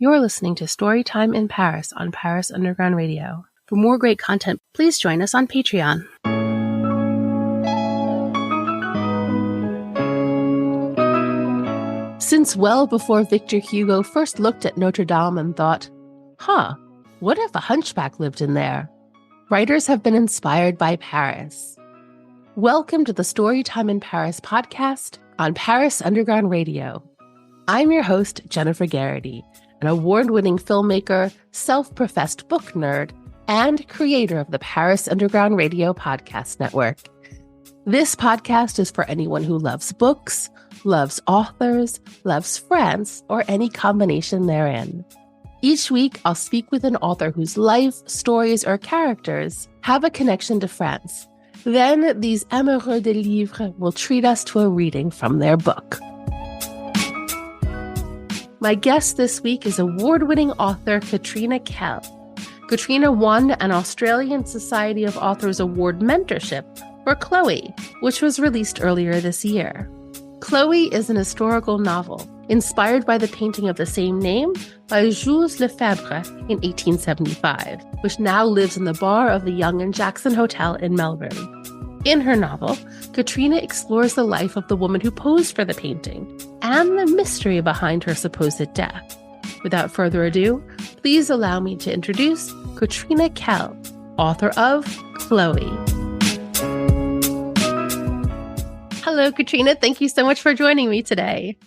You're listening to Storytime in Paris on Paris Underground Radio. For more great content, please join us on Patreon. Since well before Victor Hugo first looked at Notre Dame and thought, what if a hunchback lived in there? Writers have been inspired by Paris. Welcome to the Storytime in Paris podcast on Paris Underground Radio. I'm your host, Jennifer Garrity, an award-winning filmmaker, self-professed book nerd, and creator of the Paris Underground Radio podcast network. This podcast is for anyone who loves books, loves authors, loves France, or any combination therein. Each week, I'll speak with an author whose life, stories, or characters have a connection to France. Then these amoureux de livres will treat us to a reading from their book. My guest this week is award-winning author Katrina Kell. Katrina won an Australian Society of Authors Award mentorship for Chloé, which was released earlier this year. Chloé is an historical novel inspired by the painting of the same name by Jules Lefebvre in 1875, which now lives in the bar of the Yonge and Jackson Hotel in Melbourne. In her novel, Katrina explores the life of the woman who posed for the painting and the mystery behind her supposed death. Without further ado, please allow me to introduce Katrina Kell, author of Chloé. Hello, Katrina. Thank you so much for joining me today.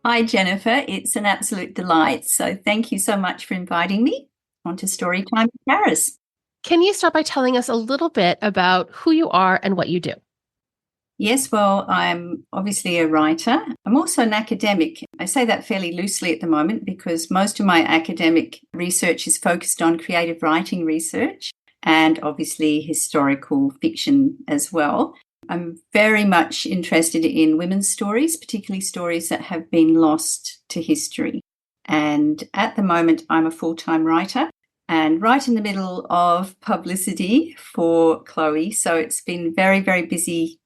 Hi, Jennifer. It's an absolute delight. So thank you so much for inviting me onto Storytime in Paris. Can you start by telling us a little bit about who you are and what you do? Yes, well, I'm obviously a writer. I'm also an academic. I say that fairly loosely at the moment because most of my academic research is focused on creative writing research and obviously historical fiction as well. I'm very much interested in women's stories, particularly stories that have been lost to history. And at the moment, I'm a full-time writer and right in the middle of publicity for Chloé. So it's been very, very busy,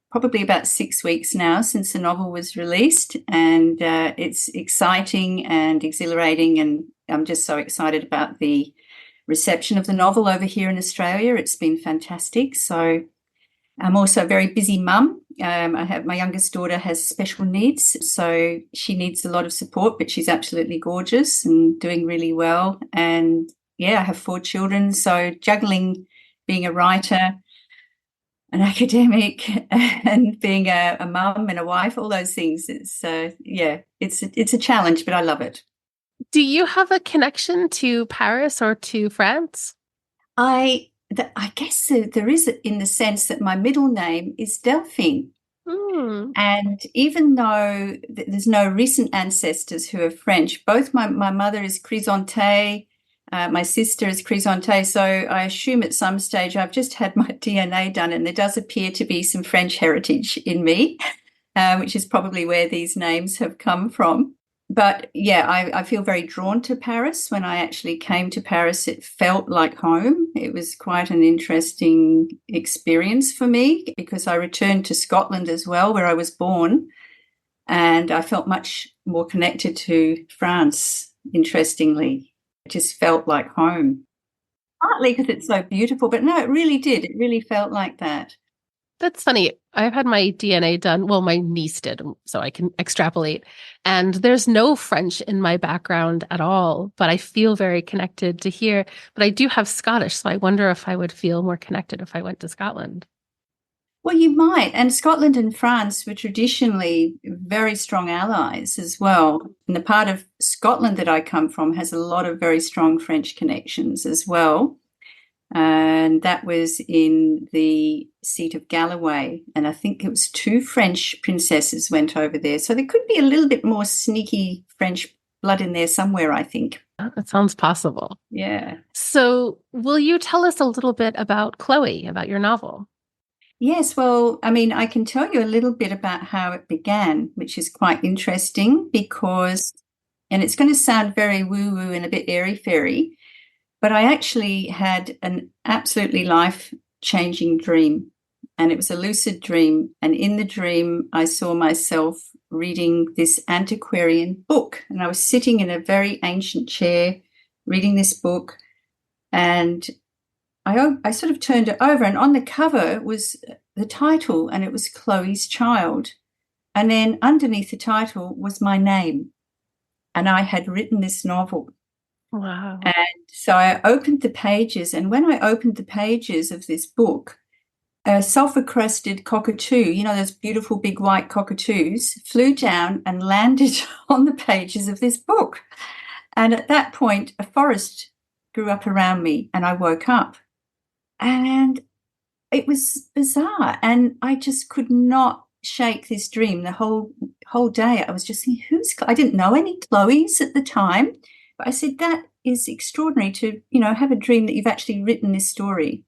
probably about 6 weeks now since the novel was released. And it's exciting and exhilarating. And I'm just so excited about the reception of the novel over here in Australia. It's been fantastic. So I'm also a very busy mum. I have my youngest daughter has special needs, so she needs a lot of support, but she's absolutely gorgeous and doing really well. And yeah, I have 4 children, so juggling being a writer, an academic, and being a mum and a wife, all those things. It's a challenge, but I love it. Do you have a connection to Paris or to France? I guess there is, in the sense that my middle name is Delphine. And even though there's no recent ancestors who are French, both my mother is Chrysanthé, my sister is Chrysanthé, so I assume at some stage I've just had my DNA done, and there does appear to be some French heritage in me, which is probably where these names have come from. But yeah, I feel very drawn to Paris. When I actually came to Paris, it felt like home. It was quite an interesting experience for me because I returned to Scotland as well, where I was born, and I felt much more connected to France, interestingly. It just felt like home, partly because it's so beautiful, but no, it really did. It really felt like that. That's funny. I've had my DNA done. Well, my niece did, so I can extrapolate. And there's no French in my background at all, but I feel very connected to here. But I do have Scottish, so I wonder if I would feel more connected if I went to Scotland. Well, you might. And Scotland and France were traditionally very strong allies as well. And the part of Scotland that I come from has a lot of very strong French connections as well. And that was in the seat of Galloway. And I think it was 2 French princesses went over there. So there could be a little bit more sneaky French blood in there somewhere, I think. That sounds possible. Yeah. So will you tell us a little bit about Chloé, about your novel? Yes, well, I mean, I can tell you a little bit about how it began, which is quite interesting because, and it's going to sound very woo-woo and a bit airy-fairy, but I actually had an absolutely life-changing dream, and it was a lucid dream. And in the dream, I saw myself reading this antiquarian book. And I was sitting in a very ancient chair reading this book, and I sort of turned it over, and on the cover was the title, and it was Chloe's Child. And then underneath the title was my name, and I had written this novel. Wow. And so I opened the pages, and when I opened the pages of this book, a sulfur-crested cockatoo, you know, those beautiful big white cockatoos, flew down and landed on the pages of this book. And at that point, a forest grew up around me, and I woke up. And it was bizarre, and I just could not shake this dream the whole day. I was just thinking, I didn't know any Chloes at the time, but I said, that is extraordinary to, you know, have a dream that you've actually written this story.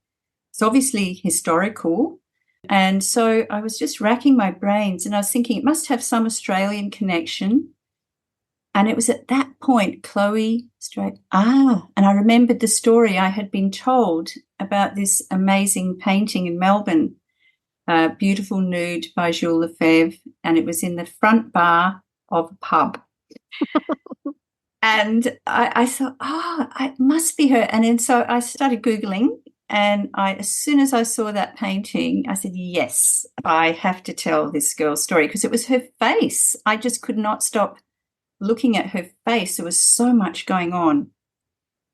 It's obviously historical. And so I was just racking my brains, and I was thinking it must have some Australian connection. And it was at that point, Chloé and I remembered the story I had been told about this amazing painting in Melbourne, Beautiful Nude by Jules Lefebvre, and it was in the front bar of a pub. And I thought, it must be her. And then so I started Googling, and as soon as I saw that painting, I said, yes, I have to tell this girl's story, because it was her face. I just could not stop looking at her face. There was so much going on.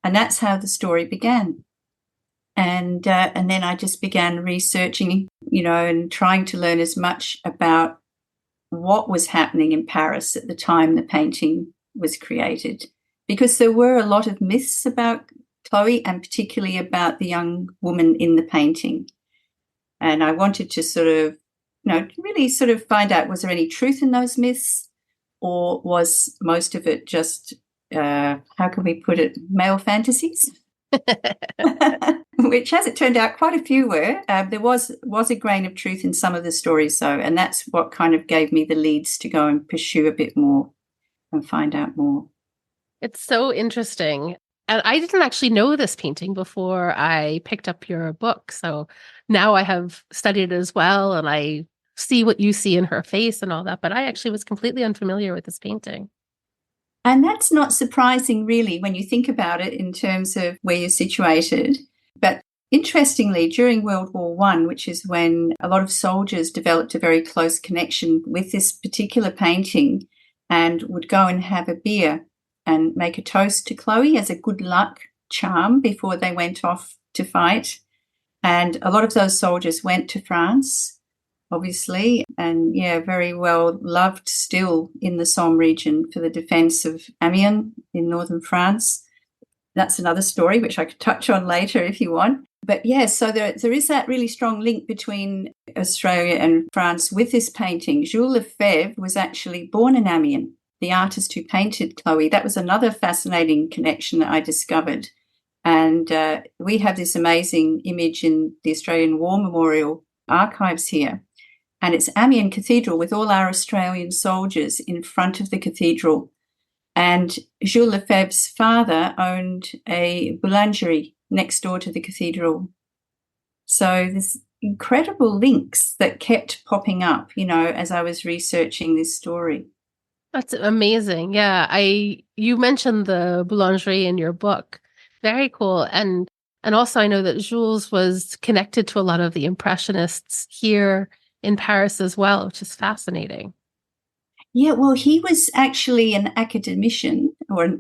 And that's how the story began. And then I just began researching, you know, and trying to learn as much about what was happening in Paris at the time the painting was created, because there were a lot of myths about Chloé, and particularly about the young woman in the painting. And I wanted to sort of, you know, really sort of find out, was there any truth in those myths, or was most of it just, how can we put it, male fantasies? Which, as it turned out, quite a few were. There was a grain of truth in some of the stories, though, and that's what kind of gave me the leads to go and pursue a bit more and find out more. It's so interesting. And I didn't actually know this painting before I picked up your book. So now I have studied it as well, and I see what you see in her face and all that. But I actually was completely unfamiliar with this painting. And that's not surprising, really, when you think about it in terms of where you're situated. But interestingly, during World War I, which is when a lot of soldiers developed a very close connection with this particular painting and would go and have a beer and make a toast to Chloé as a good luck charm before they went off to fight. And a lot of those soldiers went to France, obviously, and very well loved still in the Somme region for the defence of Amiens in northern France. That's another story which I could touch on later if you want. But so there is that really strong link between Australia and France with this painting. Jules Lefebvre was actually born in Amiens, the artist who painted Chloé. That was another fascinating connection that I discovered. And we have this amazing image in the Australian War Memorial archives here. And it's Amiens Cathedral with all our Australian soldiers in front of the cathedral. And Jules Lefebvre's father owned a boulangerie next door to the cathedral. So there's incredible links that kept popping up, as I was researching this story. That's amazing. Yeah, you mentioned the boulangerie in your book. Very cool. And also I know that Jules was connected to a lot of the Impressionists here in Paris as well, which is fascinating. Yeah, well, he was actually an academician, or an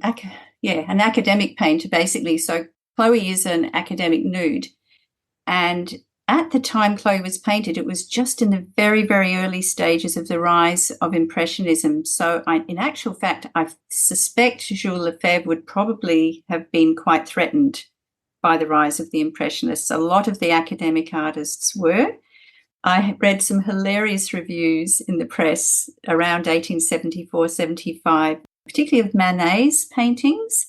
academic painter, basically. So Chloé is an academic nude. And at the time Chloé was painted, it was just in the very, very early stages of the rise of Impressionism. So in actual fact, I suspect Jules Lefebvre would probably have been quite threatened by the rise of the Impressionists. A lot of the academic artists were. I read some hilarious reviews in the press around 1874-75, particularly of Manet's paintings.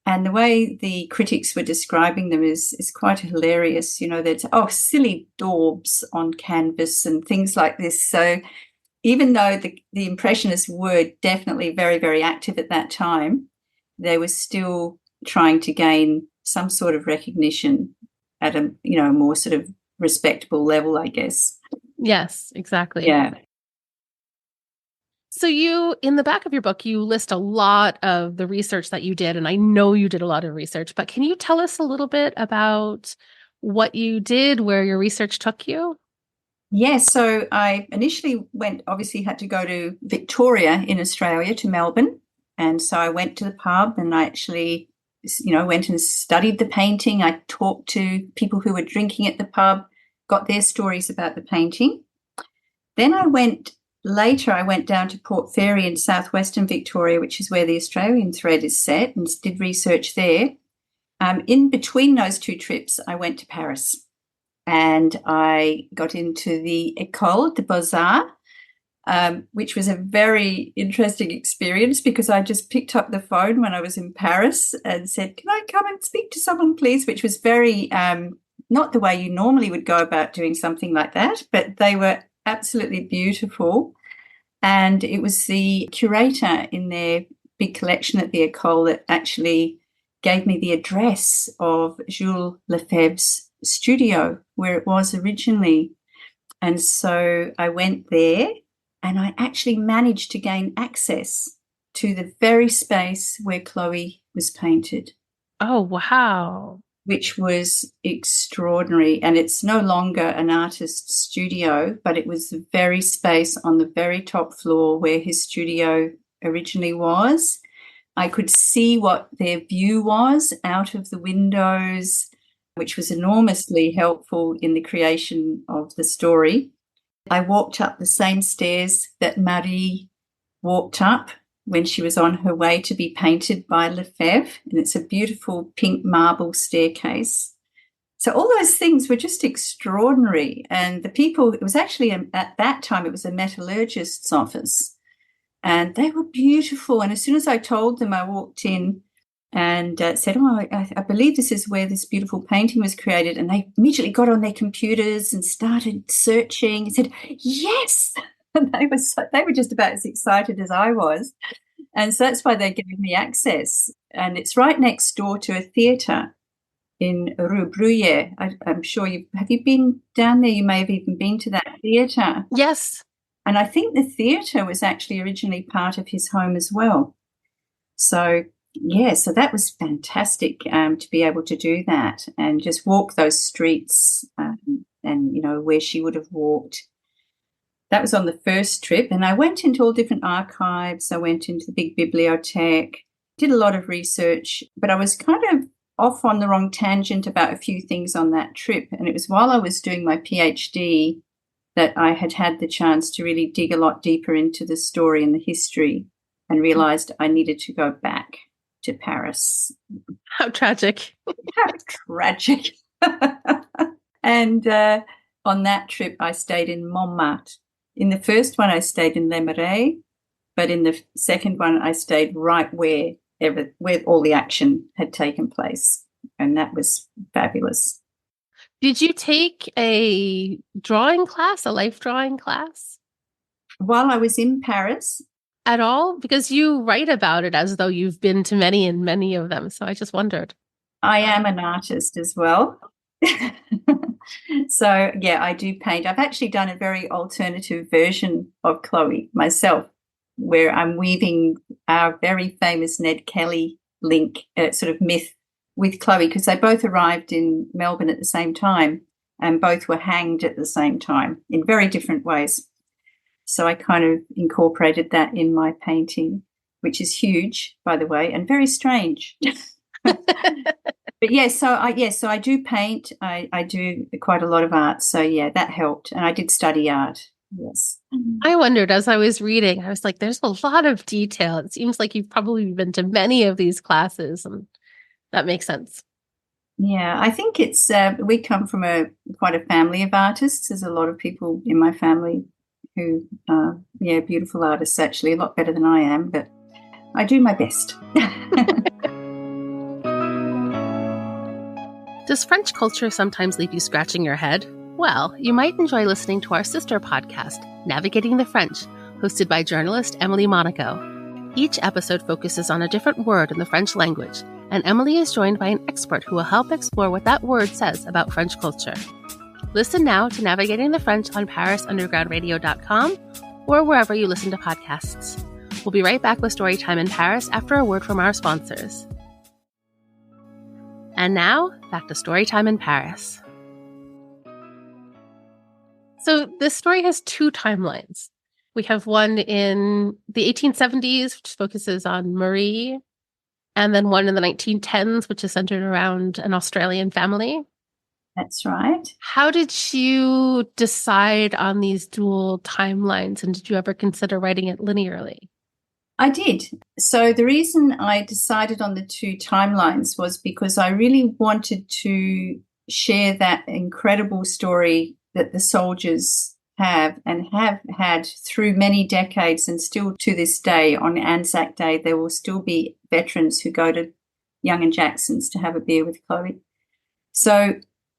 And the way the critics were describing them is quite hilarious. There's, silly daubs on canvas and things like this. So even though the Impressionists were definitely very, very active at that time, they were still trying to gain some sort of recognition at a, more sort of respectable level, I guess. Yes, exactly. Yeah. So you, in the back of your book, you list a lot of the research that you did, and I know you did a lot of research, but can you tell us a little bit about what you did, where your research took you? Yes, so I initially obviously had to go to Victoria in Australia, to Melbourne. And so I went to the pub and I actually, went and studied the painting. I talked to people who were drinking at the pub, got their stories about the painting. Then I went down to Port Fairy in southwestern Victoria, which is where the Australian thread is set, and did research there. In between those two trips, I went to Paris. And I got into the École des Beaux-Arts, which was a very interesting experience because I just picked up the phone when I was in Paris and said, "Can I come and speak to someone, please?" Which was very not the way you normally would go about doing something like that, but they were absolutely beautiful. And it was the curator in their big collection at the École that actually gave me the address of Jules Lefebvre's studio where it was originally. And so I went there and I actually managed to gain access to the very space where Chloé was painted. Oh, wow. Which was extraordinary. And it's no longer an artist's studio, but it was the very space on the very top floor where his studio originally was. I could see what their view was out of the windows, which was enormously helpful in the creation of the story. I walked up the same stairs that Marie walked up when she was on her way to be painted by Lefebvre, and it's a beautiful pink marble staircase. So all those things were just extraordinary. And the people, it was actually, at that time, it was a metallurgist's office, and they were beautiful. And as soon as I told them, I walked in and said, "Oh, I believe this is where this beautiful painting was created." And they immediately got on their computers and started searching and said, "Yes!" And they were just about as excited as I was. And so that's why they gave me access. And it's right next door to a theatre in Rue Bruyère. I'm sure have you been down there? You may have even been to that theatre. Yes. And I think the theatre was actually originally part of his home as well. So so that was fantastic to be able to do that and just walk those streets and, where she would have walked. That was on the first trip. And I went into all different archives. I went into the big bibliothèque, did a lot of research, but I was kind of off on the wrong tangent about a few things on that trip. And it was while I was doing my PhD that I had the chance to really dig a lot deeper into the story and the history and realized I needed to go back to Paris. How tragic. How tragic. And on that trip, I stayed in Montmartre. In the first one, I stayed in Les Marais, but in the second one, I stayed right where all the action had taken place. And that was fabulous. Did you take a drawing class, a life drawing class? While I was in Paris? At all? Because you write about it as though you've been to many and many of them. So I just wondered. I am an artist as well. So, I do paint. I've actually done a very alternative version of Chloé myself, where I'm weaving our very famous Ned Kelly link, sort of myth with Chloé, because they both arrived in Melbourne at the same time and both were hanged at the same time in very different ways. So I kind of incorporated that in my painting, which is huge, by the way, and very strange. But so I do paint. I do quite a lot of art. So that helped. And I did study art. Yes. I wondered as I was reading, I was like, there's a lot of detail. It seems like you've probably been to many of these classes, and that makes sense. Yeah, I think it's we come from quite a family of artists. There's a lot of people in my family who are, beautiful artists, actually, a lot better than I am, but I do my best. Does French culture sometimes leave you scratching your head? Well, you might enjoy listening to our sister podcast, Navigating the French, hosted by journalist Emily Monaco. Each episode focuses on a different word in the French language, and Emily is joined by an expert who will help explore what that word says about French culture. Listen now to Navigating the French on ParisUndergroundRadio.com or wherever you listen to podcasts. We'll be right back with Storytime in Paris after a word from our sponsors. And now, back to Storytime in Paris. So this story has two timelines. We have one in the 1870s, which focuses on Marie, and then one in the 1910s, which is centered around an Australian family. That's right. How did you decide on these dual timelines, and did you ever consider writing it linearly? I did. So the reason I decided on the two timelines was because I really wanted to share that incredible story that the soldiers have and have had through many decades, and still to this day on Anzac Day there will still be veterans who go to Young and Jackson's to have a beer with Chloé.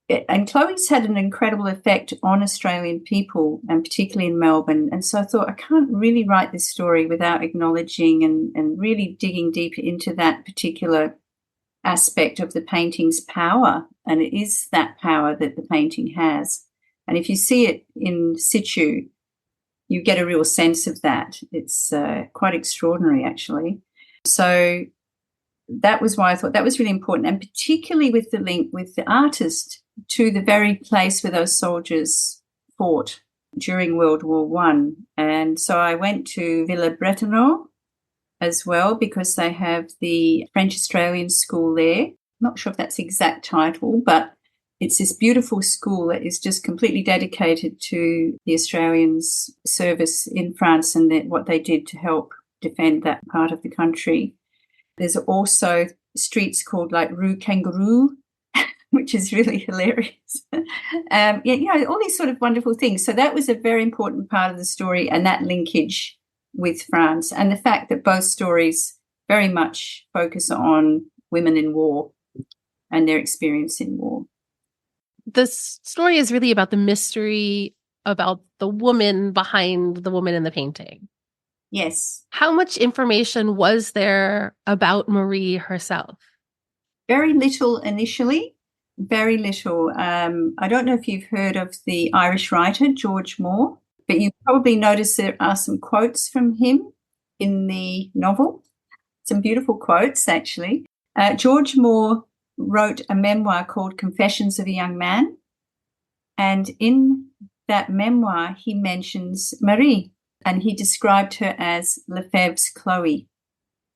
And Chloé's had an incredible effect on Australian people, and particularly in Melbourne. And so I thought I can't really write this story without acknowledging and really digging deeper into that particular aspect of the painting's power. And it is that power that the painting has. And if you see it in situ, you get a real sense of that. It's quite extraordinary, actually. So that was why I thought that was really important, and particularly with the link with the artist to the very place where those soldiers fought during World War I. And so I went to Villa-Bretonneux as well, because they have the French-Australian school there. I'm not sure if that's the exact title, but it's this beautiful school that is just completely dedicated to the Australians' service in France and what they did to help defend that part of the country. There's also streets called like Rue Kangaroo, which is really hilarious. All these sort of wonderful things. So that was a very important part of the story, and that linkage with France, and the fact that both stories very much focus on women in war and their experience in war. This story is really about the mystery about the woman behind the woman in the painting. Yes. How much information was there about Marie herself? Very little initially. Very little. I don't know if you've heard of the Irish writer George Moore, but you probably noticed there are some quotes from him in the novel. Some beautiful quotes, actually. George Moore wrote a memoir called Confessions of a Young Man, and in that memoir he mentions Marie, and he described her as Lefebvre's Chloé.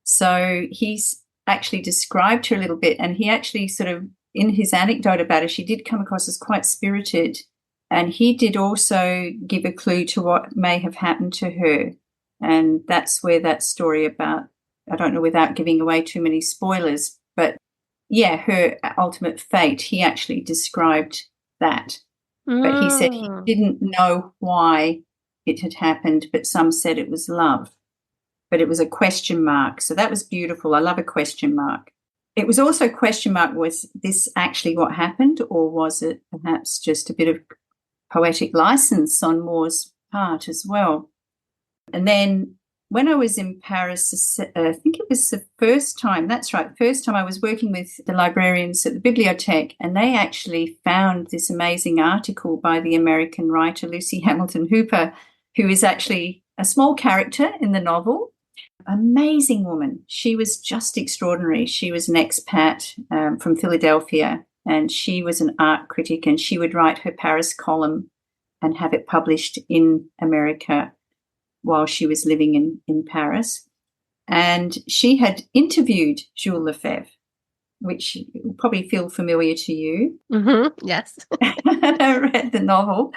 So he's actually described her a little bit, and he actually sort of, in his anecdote about her, she did come across as quite spirited, and he did also give a clue to what may have happened to her. And that's where that story about, I don't know without giving away too many spoilers, but yeah, her ultimate fate, he actually described that. But he said he didn't know why it had happened, but some said it was love. But it was a question mark. So that was beautiful. I love a question mark. It was also a question mark, was this actually what happened, or was it perhaps just a bit of poetic license on Moore's part as well? And then when I was in Paris, I think it was the first time, that's right, first time I was working with the librarians at the Bibliothèque, and they actually found this amazing article by the American writer Lucy Hamilton Hooper, who is actually a small character in the novel. Amazing woman. She was just extraordinary. She was an expat from Philadelphia, and she was an art critic, and she would write her Paris column and have it published in America while she was living in Paris. And she had interviewed Jules Lefebvre, which will probably feel familiar to you. Mm-hmm. Yes. I read the novel.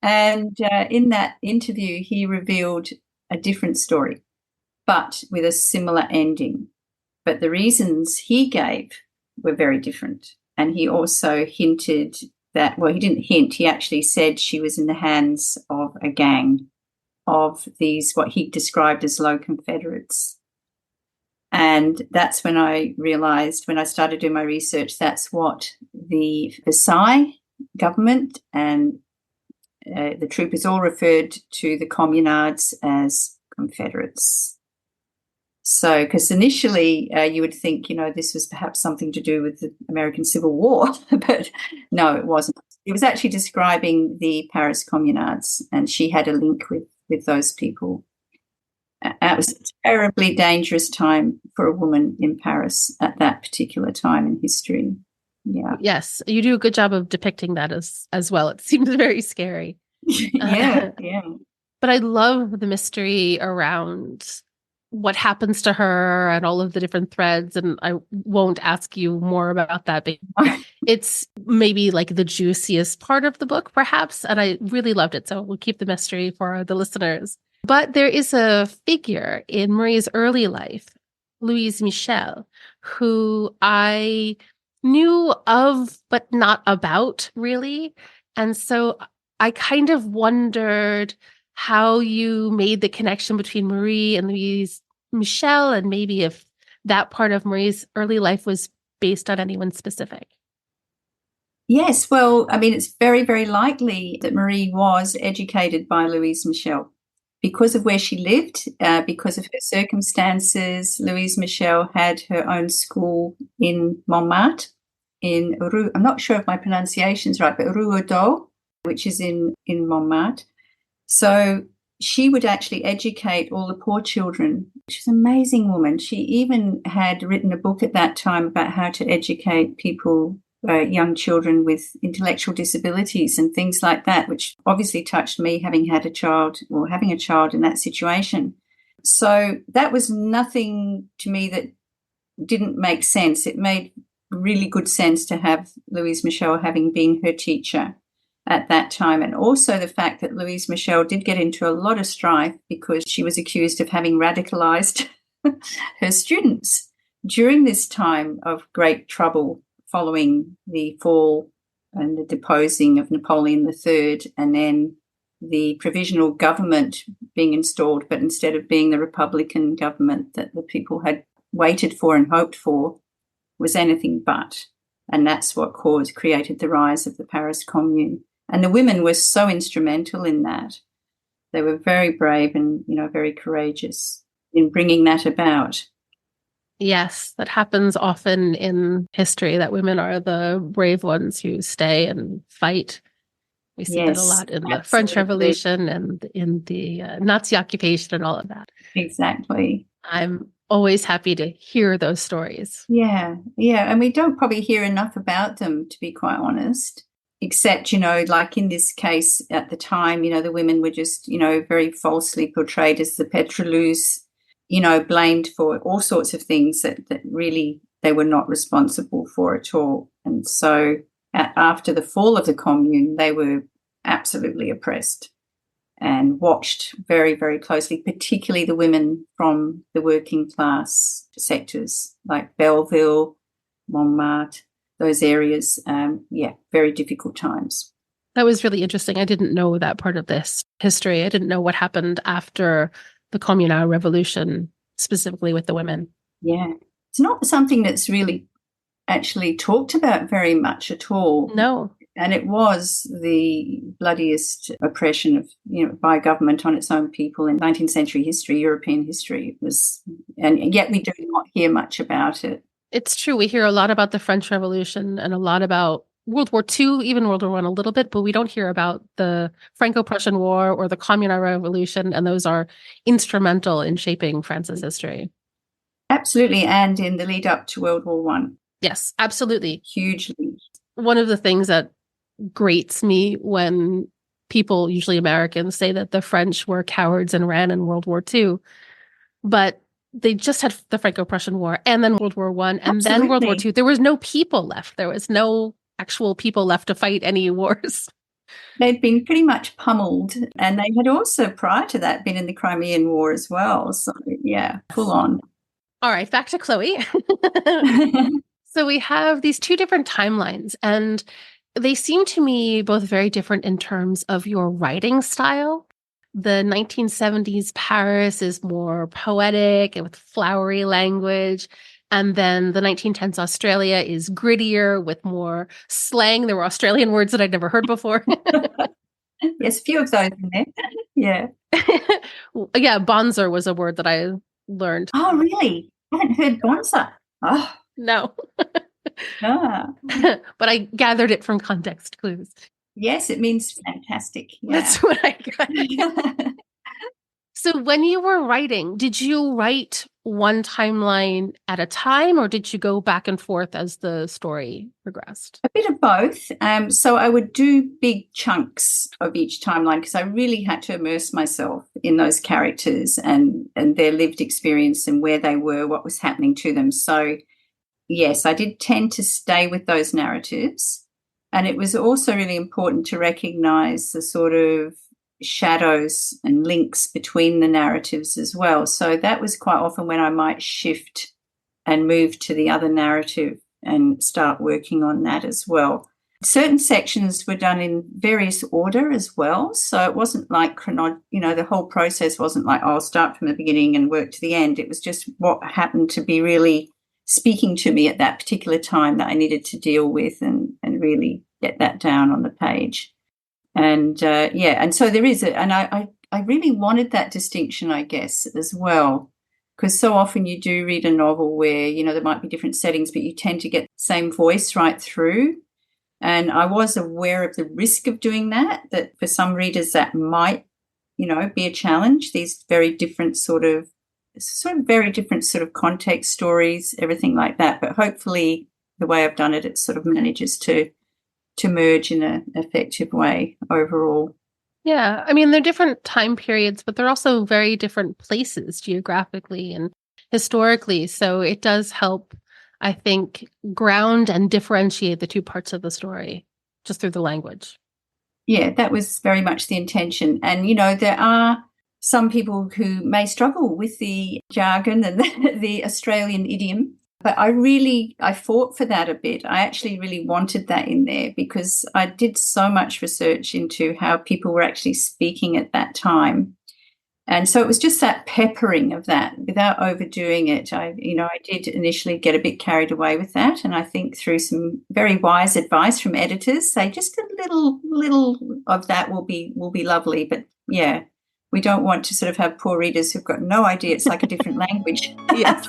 And in that interview, he revealed a different story, but with a similar ending. But the reasons he gave were very different. And he also hinted that, well, he didn't hint, he actually said she was in the hands of a gang of these, what he described as low Confederates. And that's when I realised, when I started doing my research, that's what the Versailles government and the troopers all referred to the communards as Confederates. So, because initially you would think, this was perhaps something to do with the American Civil War, but no, it wasn't. It was actually describing the Paris communards, and she had a link with with those people. It was a terribly dangerous time for a woman in Paris at that particular time in history. Yeah. Yes, you do a good job of depicting that as well. It seems very scary. Yeah. But I love the mystery around what happens to her and all of the different threads. And I won't ask you more about that, but it's maybe like the juiciest part of the book, perhaps. And I really loved it. So we'll keep the mystery for the listeners. But there is a figure in Marie's early life, Louise Michel, who I knew of, but not about really. And so I kind of wondered how you made the connection between Marie and Louise Michel, and maybe if that part of Marie's early life was based on anyone specific. Yes, well, I mean, it's very, very likely that Marie was educated by Louise Michel. Because of where she lived, because of her circumstances, Louise Michel had her own school in Montmartre, in Rue, I'm not sure if my pronunciation's right, but Rue Odo, which is in Montmartre. So she would actually educate all the poor children. She's an amazing woman. She even had written a book at that time about how to educate people, young children with intellectual disabilities and things like that, which obviously touched me, having had a child or having a child in that situation. So that was nothing to me that didn't make sense. It made really good sense to have Louise Michel having been her teacher at that time. And also the fact that Louise Michel did get into a lot of strife because she was accused of having radicalized her students during this time of great trouble following the fall and the deposing of Napoleon III, and then the provisional government being installed, but instead of being the Republican government that the people had waited for and hoped for, was anything but. And that's what created the rise of the Paris Commune. And the women were so instrumental in that. They were very brave and, very courageous in bringing that about. Yes, that happens often in history, that women are the brave ones who stay and fight. We see that a lot in the French Revolution and in the Nazi occupation and all of that. Exactly. I'm always happy to hear those stories. Yeah. And we don't probably hear enough about them, to be quite honest, except, like in this case at the time, the women were just, very falsely portrayed as the pétroleuses, blamed for all sorts of things that really they were not responsible for at all. And so after the fall of the Commune, they were absolutely oppressed and watched very, very closely, particularly the women from the working class sectors like Belleville, Montmartre, those areas. Very difficult times. That was really interesting. I didn't know that part of this history. I didn't know what happened after the Communal Revolution, specifically with the women. Yeah. It's not something that's really actually talked about very much at all. No. And it was the bloodiest oppression of, by government on its own people in 19th century history, European history. It was, and yet we do not hear much about it. It's true. We hear a lot about the French Revolution and a lot about World War II, even World War I a little bit, but we don't hear about the Franco-Prussian War or the Communal Revolution, and those are instrumental in shaping France's history. Absolutely, and in the lead up to World War I. Yes, absolutely. Hugely. One of the things that grates me when people, usually Americans, say that the French were cowards and ran in World War II, but they just had the Franco-Prussian War and then World War I and Absolutely. Then World War II. There was no people left. There was no actual people left to fight any wars. They'd been pretty much pummeled, and they had also, prior to that, been in the Crimean War as well. So, yeah, full on. All right, back to Chloé. So we have these two different timelines, and they seem to me both very different in terms of your writing style. The 1970s Paris is more poetic and with flowery language. And then the 1910s Australia is grittier with more slang. There were Australian words that I'd never heard before. Yes, a few of those in there. Yeah. Yeah, bonzer was a word that I learned. Oh, really? I haven't heard bonzer. Oh. No. But I gathered it from context clues. Yes, it means fantastic. Yeah. That's what I got. So when you were writing, did you write one timeline at a time, or did you go back and forth as the story progressed? A bit of both. So I would do big chunks of each timeline because I really had to immerse myself in those characters and their lived experience and where they were, what was happening to them. So, yes, I did tend to stay with those narratives. And it was also really important to recognise the sort of shadows and links between the narratives as well. So that was quite often when I might shift and move to the other narrative and start working on that as well. Certain sections were done in various order as well. So it wasn't like the whole process wasn't like, I'll start from the beginning and work to the end. It was just what happened to be really speaking to me at that particular time that I needed to deal with and really get that down on the page. And and so there is and I really wanted that distinction, I guess, as well, because so often you do read a novel where, there might be different settings, but you tend to get the same voice right through. And I was aware of the risk of doing that for some readers that might, be a challenge, these very different sort of context stories, everything like that. But hopefully the way I've done it, it sort of manages to merge in an effective way overall. Yeah, I mean, they're different time periods, but they're also very different places geographically and historically. So it does help, I think, ground and differentiate the two parts of the story just through the language. Yeah, that was very much the intention. And, there are some people who may struggle with the jargon and the Australian idiom. But I fought for that a bit. I actually really wanted that in there because I did so much research into how people were actually speaking at that time. And so it was just that peppering of that without overdoing it. I did initially get a bit carried away with that. And I think through some very wise advice from editors, say just a little of that will be lovely. But yeah, we don't want to sort of have poor readers who've got no idea. It's like a different language. Yes.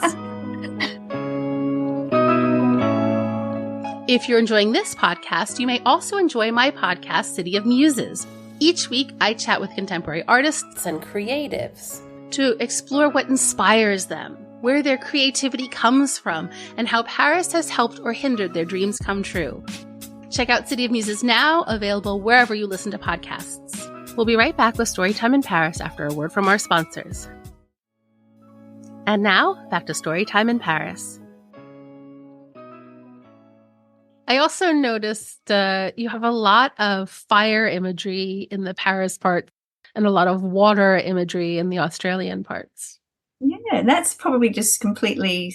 If you're enjoying this podcast, you may also enjoy my podcast, City of Muses. Each week, I chat with contemporary artists and creatives to explore what inspires them, where their creativity comes from, and how Paris has helped or hindered their dreams come true. Check out City of Muses now, available wherever you listen to podcasts. We'll be right back with Storytime in Paris after a word from our sponsors. And now, back to Storytime in Paris. I also noticed you have a lot of fire imagery in the Paris part and a lot of water imagery in the Australian parts. Yeah, that's probably just completely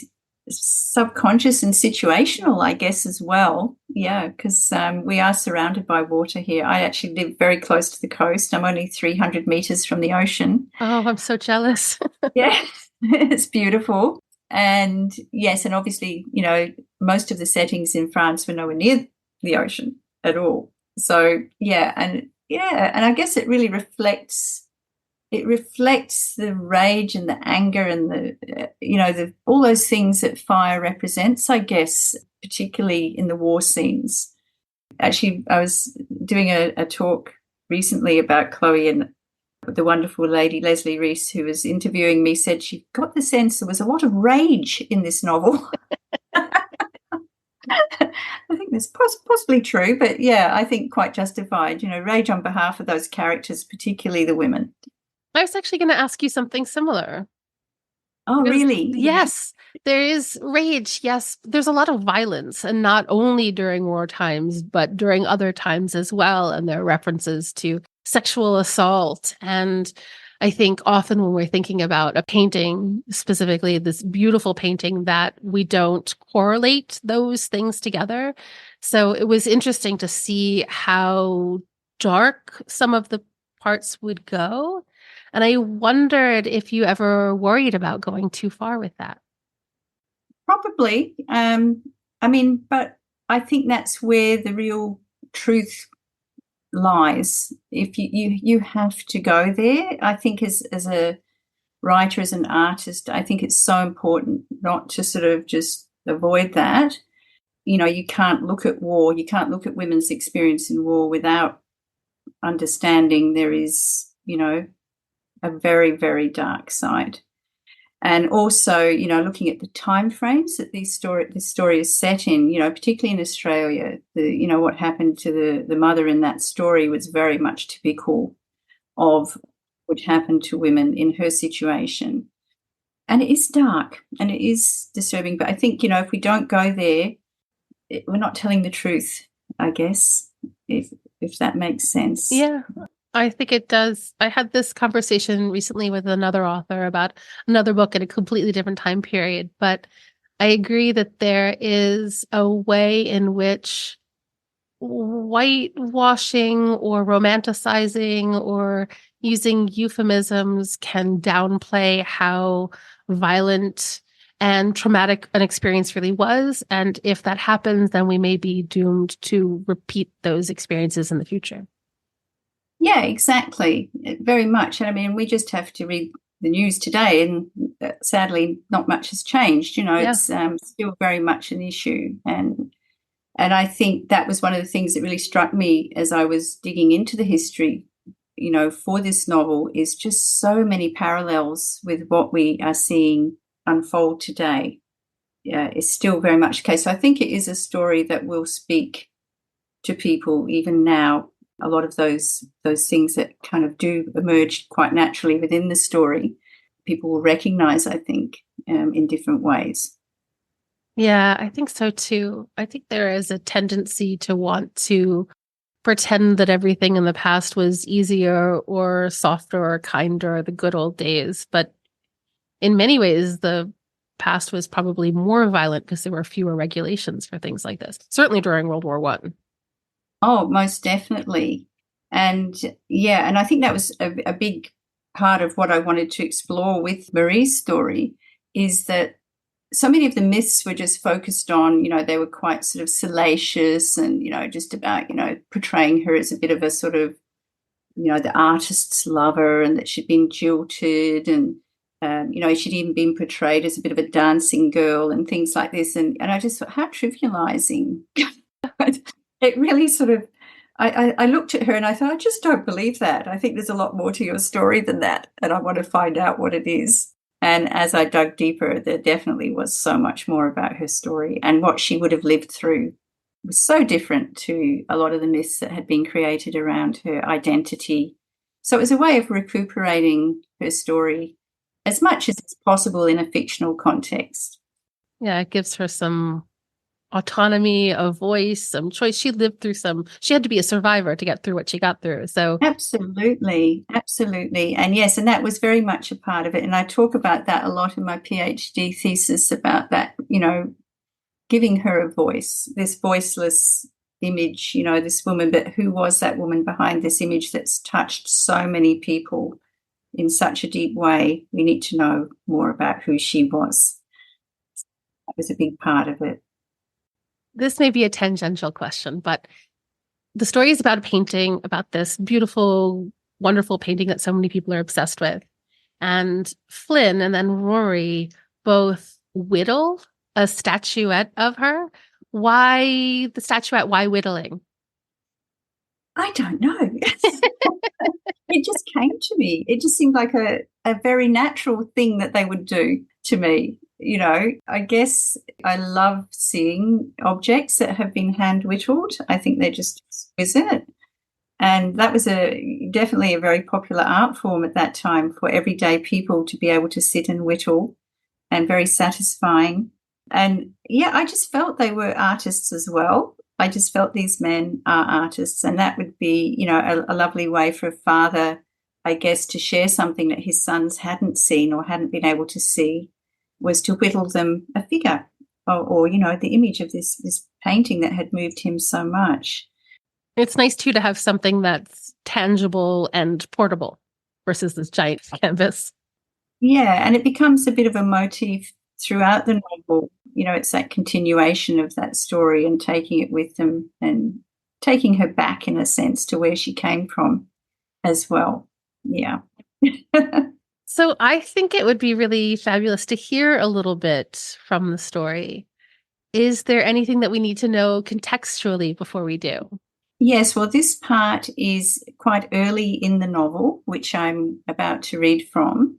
subconscious and situational, I guess, as well. Yeah, because we are surrounded by water here. I actually live very close to the coast. I'm only 300 meters from the ocean. Oh, I'm so jealous. Yeah, it's beautiful. And yes, and obviously, most of the settings in France were nowhere near the ocean at all. So and I guess it really reflects the rage and the anger and the all those things that fire represents, I guess, particularly in the war scenes. Actually, I was doing a talk recently about Chloé, and the wonderful lady Leslie Reese, who was interviewing me, said she got the sense there was a lot of rage in this novel. I think that's possibly true, but yeah, I think quite justified. Rage on behalf of those characters, particularly the women. I was actually going to ask you something similar. Oh, really? Yes, there is rage. Yes, there's a lot of violence, and not only during war times, but during other times as well. And there are references to sexual assault. And I think often when we're thinking about a painting, specifically this beautiful painting, that we don't correlate those things together. So it was interesting to see how dark some of the parts would go. And I wondered if you ever worried about going too far with that. Probably. But I think that's where the real truth lies. If you have to go there. I think as a writer, as an artist, I think it's so important not to sort of just avoid that. You can't look at war, you can't look at women's experience in war without understanding there is, a very, very dark side. And also, looking at the time frames that this story is set in, particularly in Australia, what happened to the mother in that story was very much typical of what would happen to women in her situation. And it is dark and it is disturbing. But I think, if we don't go there, we're not telling the truth, I guess, if that makes sense. Yeah, I think it does. I had this conversation recently with another author about another book in a completely different time period, but I agree that there is a way in which whitewashing or romanticizing or using euphemisms can downplay how violent and traumatic an experience really was. And if that happens, then we may be doomed to repeat those experiences in the future. Yeah, exactly. Very much. I mean, we just have to read the news today, and sadly, not much has changed. It's still very much an issue. And I think that was one of the things that really struck me as I was digging into the history, for this novel, is just so many parallels with what we are seeing unfold today. Yeah, it's still very much the case. So I think it is a story that will speak to people even now. A lot of those things that kind of do emerge quite naturally within the story, people will recognize, I think, in different ways. Yeah, I think so too. I think there is a tendency to want to pretend that everything in the past was easier or softer or kinder, the good old days. But in many ways, the past was probably more violent because there were fewer regulations for things like this, certainly during World War I. Oh, most definitely. And yeah, and I think that was a big part of what I wanted to explore with Marie's story, is that so many of the myths were just focused on, they were quite sort of salacious and, just about, portraying her as a bit of a sort of, the artist's lover, and that she'd been jilted, and, she'd even been portrayed as a bit of a dancing girl and things like this. And I just thought, how trivializing. It really sort of, I looked at her and I thought, I just don't believe that. I think there's a lot more to your story than that, and I want to find out what it is. And as I dug deeper, there definitely was so much more about her story, and what she would have lived through was so different to a lot of the myths that had been created around her identity. So it was a way of recuperating her story as much as it's possible in a fictional context. Yeah, it gives her some autonomy of voice, some choice. She had to be a survivor to get through what she got through. So absolutely. And yes, and that was very much a part of it. And I talk about that a lot in my PhD thesis, about that, giving her a voice, this voiceless image, this woman, but who was that woman behind this image that's touched so many people in such a deep way? We need to know more about who she was. That was a big part of it. This may be a tangential question, but the story is about a painting, about this beautiful, wonderful painting that so many people are obsessed with. And Flynn and then Rory both whittle a statuette of her. Why the statuette? Why whittling? I don't know. It just came to me. It just seemed like a very natural thing that they would do to me. I guess I love seeing objects that have been hand whittled. I think they're just exquisite. And that was definitely a very popular art form at that time, for everyday people to be able to sit and whittle, and very satisfying. And yeah, I just felt they were artists as well. I just felt these men are artists, and that would be, a lovely way for a father, I guess, to share something that his sons hadn't seen or hadn't been able to see, was to whittle them a figure or the image of this painting that had moved him so much. It's nice, too, to have something that's tangible and portable versus this giant canvas. Yeah, and it becomes a bit of a motif throughout the novel. It's that continuation of that story and taking it with them and taking her back, in a sense, to where she came from as well. Yeah. So I think it would be really fabulous to hear a little bit from the story. Is there anything that we need to know contextually before we do? Yes, well, this part is quite early in the novel, which I'm about to read from.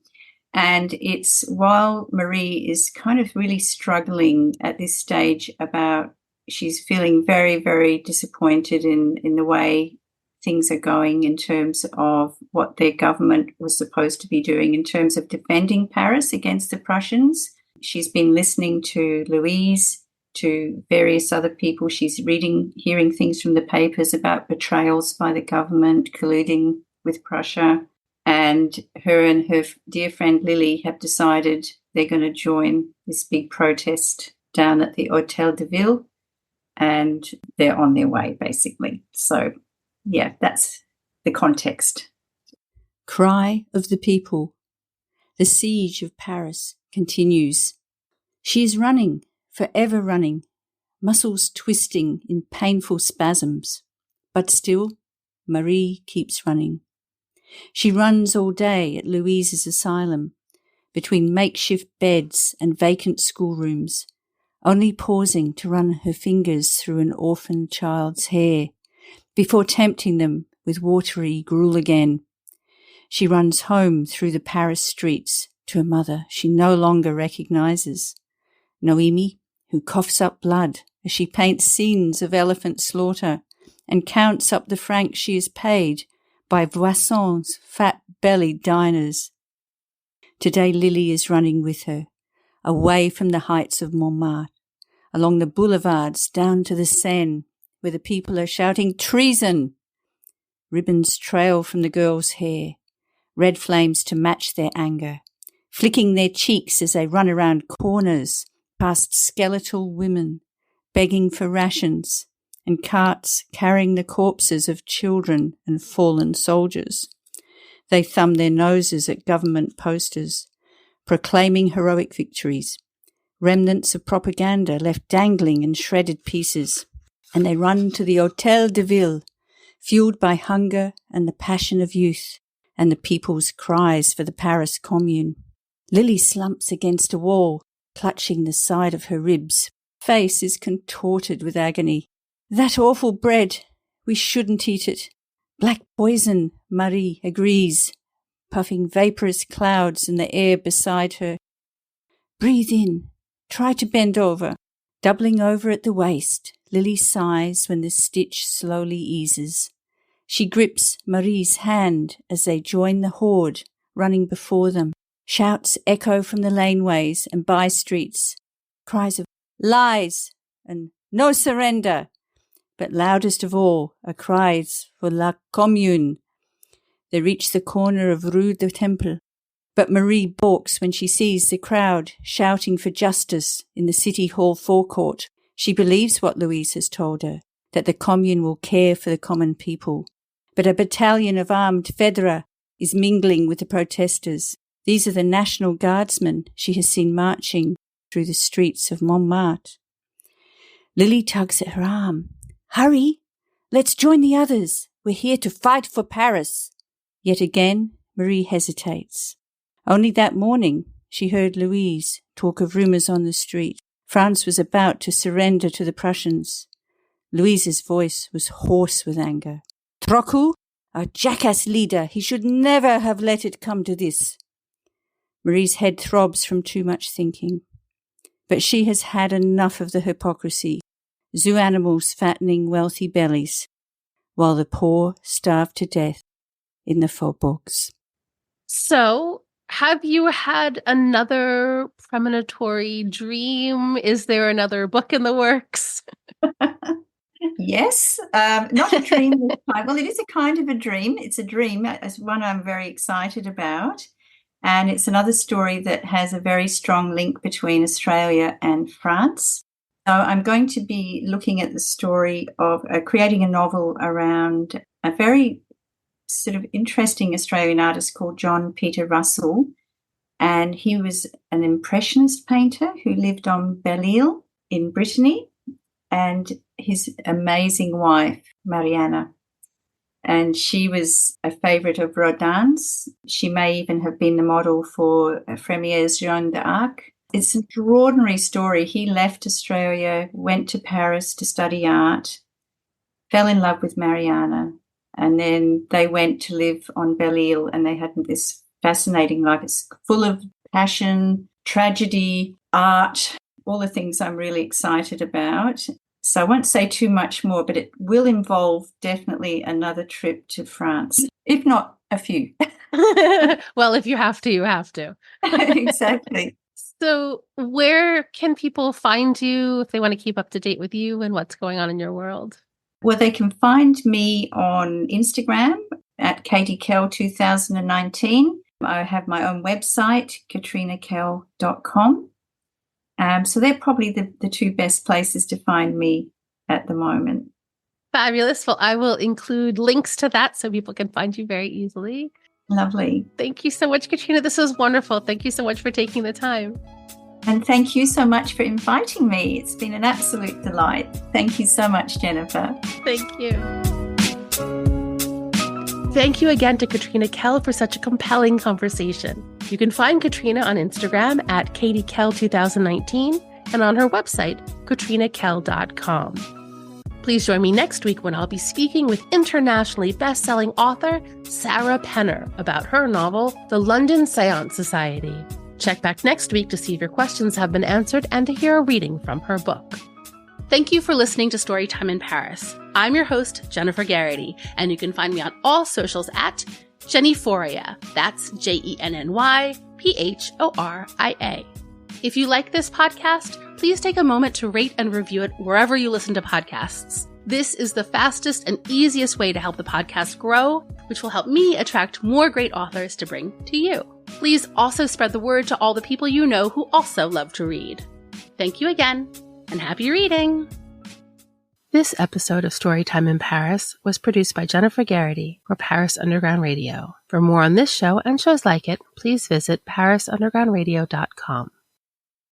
And it's while Marie is kind of really struggling at this stage about she's feeling very, very disappointed in the way things are going in terms of what their government was supposed to be doing in terms of defending Paris against the Prussians. She's been listening to Louise, to various other people. She's hearing things from the papers about betrayals by the government, colluding with Prussia. And her dear friend Lily have decided they're going to join this big protest down at the Hôtel de Ville, and they're on their way, basically. So, yeah, that's the context. Cry of the people. The siege of Paris continues. She is running, forever running, muscles twisting in painful spasms. But still, Marie keeps running. She runs all day at Louise's asylum, between makeshift beds and vacant schoolrooms, only pausing to run her fingers through an orphan child's hair, before tempting them with watery gruel again. She runs home through the Paris streets to a mother she no longer recognizes, Noemi, who coughs up blood as she paints scenes of elephant slaughter and counts up the francs she is paid by Voisson's fat-bellied diners. Today Lily is running with her, away from the heights of Montmartre, along the boulevards down to the Seine, where the people are shouting treason. Ribbons trail from the girl's hair, red flames to match their anger, flicking their cheeks as they run around corners, past skeletal women, begging for rations, and carts carrying the corpses of children and fallen soldiers. They thumb their noses at government posters, proclaiming heroic victories, remnants of propaganda left dangling in shredded pieces, and they run to the Hôtel de Ville, fueled by hunger and the passion of youth, and the people's cries for the Paris Commune. Lily slumps against a wall, clutching the side of her ribs. Face is contorted with agony. That awful bread, we shouldn't eat it. Black poison, Marie agrees, puffing vaporous clouds in the air beside her. Breathe in, try to bend over. Doubling over at the waist, Lily sighs when the stitch slowly eases. She grips Marie's hand as they join the horde running before them. Shouts echo from the laneways and by-streets. Cries of lies and no surrender. But loudest of all are cries for La Commune. They reach the corner of Rue du Temple, but Marie balks when she sees the crowd shouting for justice in the City Hall forecourt. She believes what Louise has told her, that the Commune will care for the common people. But a battalion of armed Fedra is mingling with the protesters. These are the National Guardsmen she has seen marching through the streets of Montmartre. Lily tugs at her arm. Hurry! Let's join the others. We're here to fight for Paris. Yet again, Marie hesitates. Only that morning, she heard Louise talk of rumours on the street. France was about to surrender to the Prussians. Louise's voice was hoarse with anger. Trochu, our jackass leader, he should never have let it come to this. Marie's head throbs from too much thinking. But she has had enough of the hypocrisy. Zoo animals fattening wealthy bellies, while the poor starve to death in the faubourgs. So, have you had another premonitory dream? Is there another book in the works? Yes, not a dream this time. Well, it is a kind of a dream. It's a dream, it's one I'm very excited about. And it's another story that has a very strong link between Australia and France. So I'm going to be looking at the story of creating a novel around a very sort of interesting Australian artist called John Peter Russell. And he was an impressionist painter who lived on Belle-Île in Brittany, and his amazing wife, Mariana. And she was a favourite of Rodin's. She may even have been the model for Frémier's Jeanne d'Arc. It's an extraordinary story. He left Australia, went to Paris to study art, fell in love with Mariana, and then they went to live on Belle-Île, and they had this fascinating life. It's full of passion, tragedy, art, all the things I'm really excited about. So I won't say too much more, but it will involve definitely another trip to France, if not a few. Well, if you have to, you have to. Exactly. So where can people find you if they want to keep up to date with you and what's going on in your world? Well, they can find me on Instagram at Katie Kell 2019. I have my own website, katrinakell.com. So they're probably the two best places to find me at the moment. Fabulous. Well, I will include links to that so people can find you very easily. Lovely. Thank you so much, Katrina. This was wonderful. Thank you so much for taking the time. And thank you so much for inviting me. It's been an absolute delight. Thank you so much, Jennifer. Thank you. Thank you again to Katrina Kell for such a compelling conversation. You can find Katrina on Instagram at KatieKell2019 and on her website, katrinakell.com. Please join me next week when I'll be speaking with internationally best-selling author Sarah Penner about her novel, The London Seance Society. Check back next week to see if your questions have been answered and to hear a reading from her book. Thank you for listening to Storytime in Paris. I'm your host, Jennifer Garrity, and you can find me on all socials at Jennyphoria. That's JennyPhoria. If you like this podcast, please take a moment to rate and review it wherever you listen to podcasts. This is the fastest and easiest way to help the podcast grow, which will help me attract more great authors to bring to you. Please also spread the word to all the people you know who also love to read. Thank you again, and happy reading! This episode of Storytime in Paris was produced by Jennifer Garrity for Paris Underground Radio. For more on this show and shows like it, please visit parisundergroundradio.com.